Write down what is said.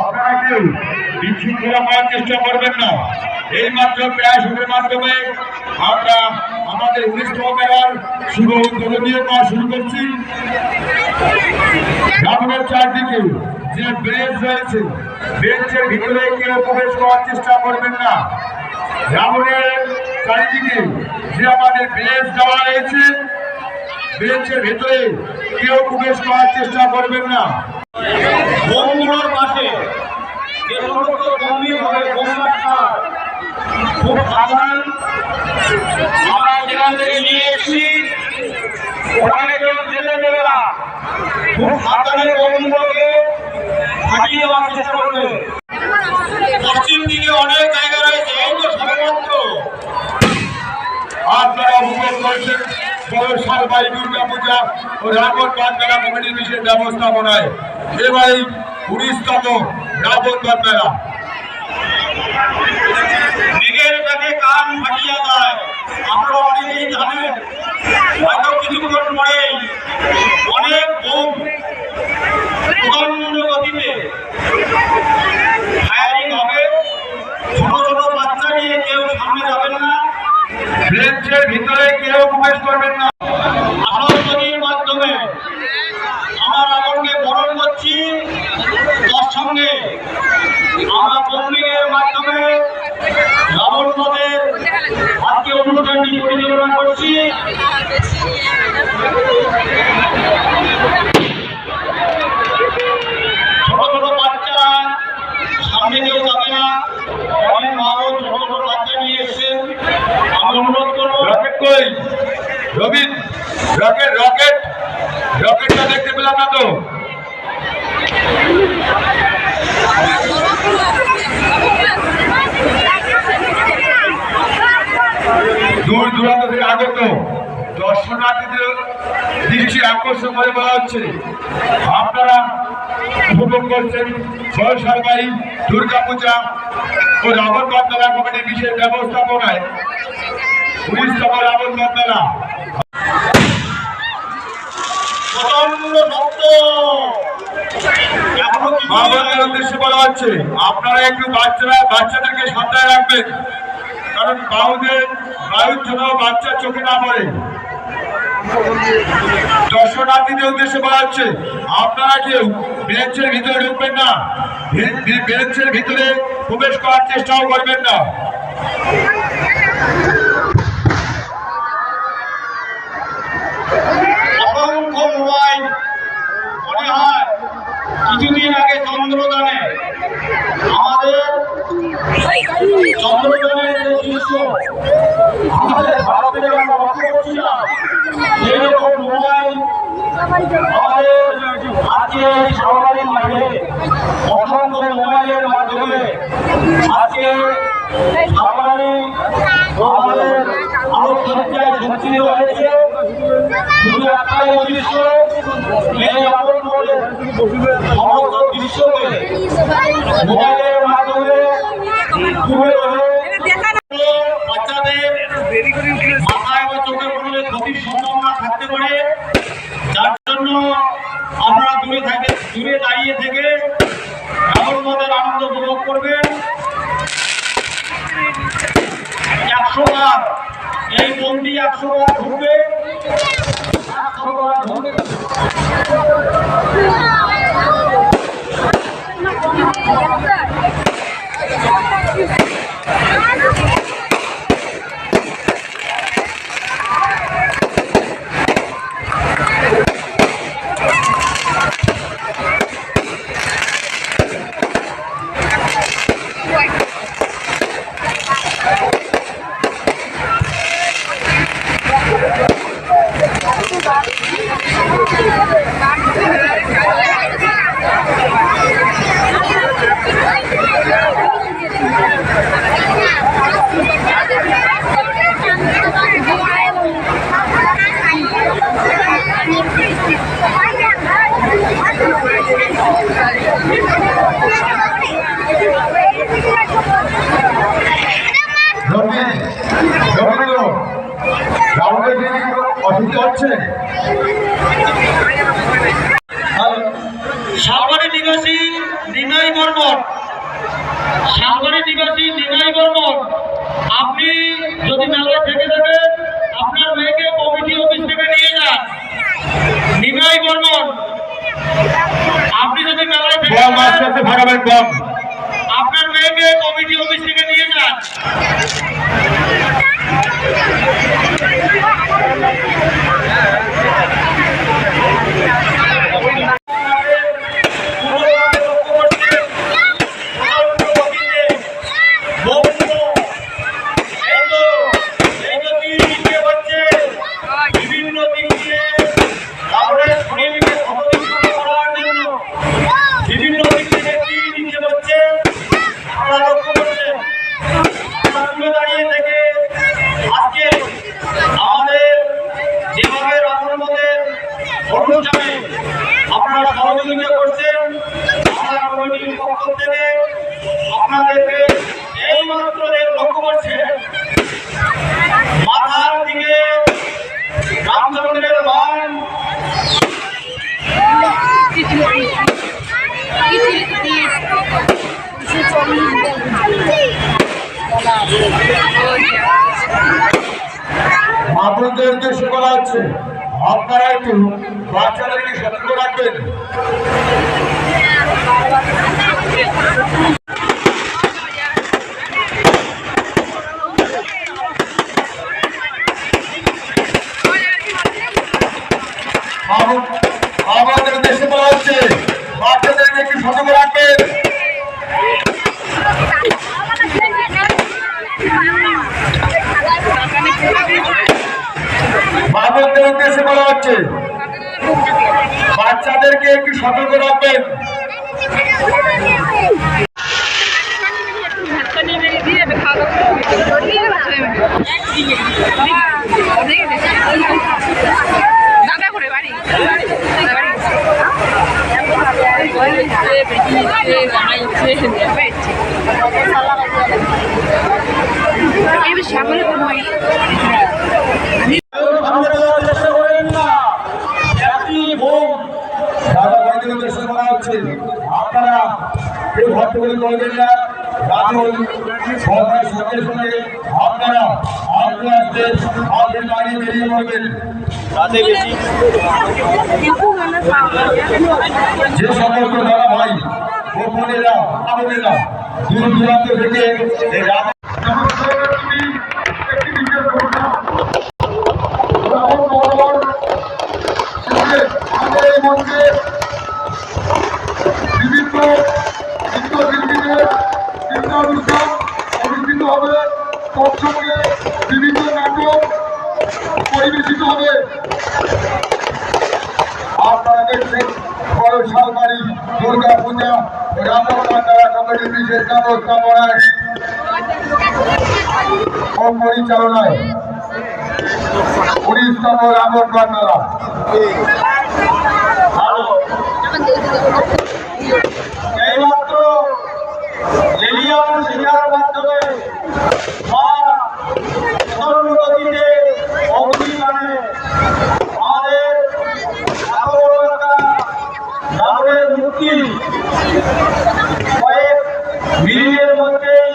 আপনারা কেউ বিশৃঙ্খলা করার চেষ্টা করবেন না। এই মাত্র প্রায়শের মাধ্যমে আমরা আমাদের 19তম মেলার শুভ উদ্বোধনীয় কাজ শুরু করছি। গ্রামের চারদিকে যে বেঞ্চ রয়েছে, বেঞ্চের ভিতরে কেউ প্রবেশ করার চেষ্টা করবেন না। গ্রামের চারিদিকে যে আমাদের বেঞ্চ দেওয়া রয়েছে, বেঞ্চের ভিতরে কেউ প্রবেশ করার চেষ্টা করবেন না। বোমগুলোর পাশে যে সমস্ত গম্ভীরভাবে বোম রাখা খুব সাবধান। আমরা যেখান থেকে নিয়ে এসেছি ওখানে কেউ যেতে দেবে না। খুব সাবধানে বোমগুলোকে ফাটিয়ে দেওয়ার চেষ্টা করবে। পশ্চিম দিকে অনেক জায়গা রয়েছে, এই তো সবেমাত্র আপনারা উপভোগ করছেন বড়সালবাড়ি দুর্গা পূজা ও রাবণ মেলা কমিটির বিশেষ ব্যবস্থাপনায় এবারই 19তম রাবণ মেলা। মেঘের কাছে কান ফাটিয়ে যায়, আপনারা অনেকেই জানেন। হয়তো কিছুক্ষণ পরেই অনেক বোম প্রচন্ড গতিতে ফায়ারিং হবে। ছোট ছোট বাচ্চা নিয়ে কেউ সামনে যাবেন না। বেঞ্চের ভিতরে কেউ প্রবেশ করবেন না। আলোচনীর মাধ্যমে আমার রাবণকে বরণ করছি। তার সঙ্গে আমরা পৌর্ণিমের মাধ্যমে রাবণ বধের আজকে অনুষ্ঠানটি পরিচালনা করছি। ছোট ছোট বাচ্চারা সামনে কেউ যাবে না। অনেক মা বোন ছোট ছোট বাচ্চা নিয়ে এসেছেন। আমি অনুরোধ করবো। রকেট কই? রবিন, রকেটটা দেখতে পেলাম না তো। দূর দূরান্ত থেকে আগত দর্শনার্থীদের দৃষ্টি আকর্ষণ করে বলা হচ্ছে আপনারা উপভোগ করছেন বড়সালবাড়ি দুর্গা পূজা ও রাবণ মেলা কমিটির বিশেষ ব্যবস্থাপনায় 19তম রাবণ মেলা। আমাদের উদ্দেশ্যে বলা হচ্ছে আপনারা একটু বাচ্চাদেরকে সাবধানে রাখবেন, কারণ বায়ুর জন্য বাচ্চার চোখে না পড়ে। দর্শনার্থীদের উদ্দেশ্যে বলা হচ্ছে আপনারা কেউ বেঞ্চের ভিতরে ঢুকবেন না, বেঞ্চের ভিতরে প্রবেশ করার চেষ্টাও করবেন না। অসংখ্য মোবাইল মনে হয় কিছুদিন আগে চন্দ্রযানে আমাদের চন্দ্রযানের যে দৃশ্য আমাদের ভারতের আমরা লক্ষ্য করছিলাম, সেরকম মোবাইল আমাদের আজকে সাংবাদিক মাঠে অসংখ্য মোবাইলের মাধ্যমে আজকে সাংবাদিক আমাদের আলোকসজ্জায় সজ্জিত হয়েছে। শুধু একটাই উদ্দেশ্য, এই রাবণ বলে সমস্ত দৃশ্যকে মোবাইলের মাধ্যমে তুলে ধরে বাচ্চাদের মাথায় বা চোখে পড়লে ক্ষতির সম্ভাবনা থাকতে পারে। যার জন্য আপনারা দূরে দাঁড়িয়ে থেকে রাবণ বধের আনন্দ উপভোগ করবেন। 100 বার এই বন্দি 100 বার ঢুকবে, 100 বার ঢুকবে। সাগরে নিবাসী নিমাই বর্মন, সাগরে নিবাসী নিমাই বর্মন, আপনি যদি মেলায় থেকে থাকেন আপনার মেয়েকে কমিটি অফিস থেকে নিয়ে যান। নিমাই বর্মন, আপনি যদি মেলায় থেকে বম আস্তে আস্তে ভাগাবেন, বম। আপনার মেয়েকে কমিটি অফিস থেকে নিয়ে যান। বিভিন্ন দিক দিয়ে আমাদের শরীরকে ক্ষতিগ্রস্ত করার জন্য বিভিন্ন দিক থেকে তীর নিচে হচ্ছে। আপনারা লক্ষ্য করছেন, আমরা তুলে দাঁড়িয়ে থেকে আজকে আমাদের যেভাবে রামনবমের অনুষ্ঠানে আপনারা সহযোগিতা করছেন, আমরা কমিটির পক্ষ থেকে আপনাদেরকে এই মাত্র লক্ষ্য করছেন মাথার দিকে রামচন্দ্রের বাণ, মাপুরদের উদ্দেশ্যে বলা হচ্ছে আপনারা একটু বাচ্চাদেরকে সতর্ক রাখবেন। আমাদের উদ্দেশ্যে বলা হচ্ছে বাচ্চাদেরকে একটু সতর্ক রাখবেন। মাপুরদের উদ্দেশ্যে বলা হচ্ছে বাচ্চাদেরকে একটু সতর্ক রাখবেন। দাদা করে বাড়ি সামনে আপনারা কেউ হট্টগোল করবেন না। রাতুল সরকার সঙ্গে সঙ্গে আপনারা আস্তে আস্তে আপনাদের বাড়ি বেরিয়ে পড়বেন। যে সমস্ত দাদা ভাই ও বোনেরা আমাদেরা দূর দূরান্ত থেকে এই রাত আমাদের এই মঞ্চে বিভিন্ন চিত্রশিল্পীদের চিত্রানুষ্ঠান অনুষ্ঠিত হবে। তৎসঙ্গে বিভিন্ন নাটক পরিবেশিত হবে। আপনারা দেখছেন বড় শালবাড়ি দুর্গা পূজা রামনবমী কমিটির বিশেষ ব্যবস্থাপনায় ও পরিচালনায় 19তম রামনবমী মেলা। এইমাত্র রেলিয়ন শিক্ষার মাধ্যমে মা গতিতে অগ্নিকাণ্ডে আমাদের রামের মুক্তি কয়েক মিনিটের মধ্যেই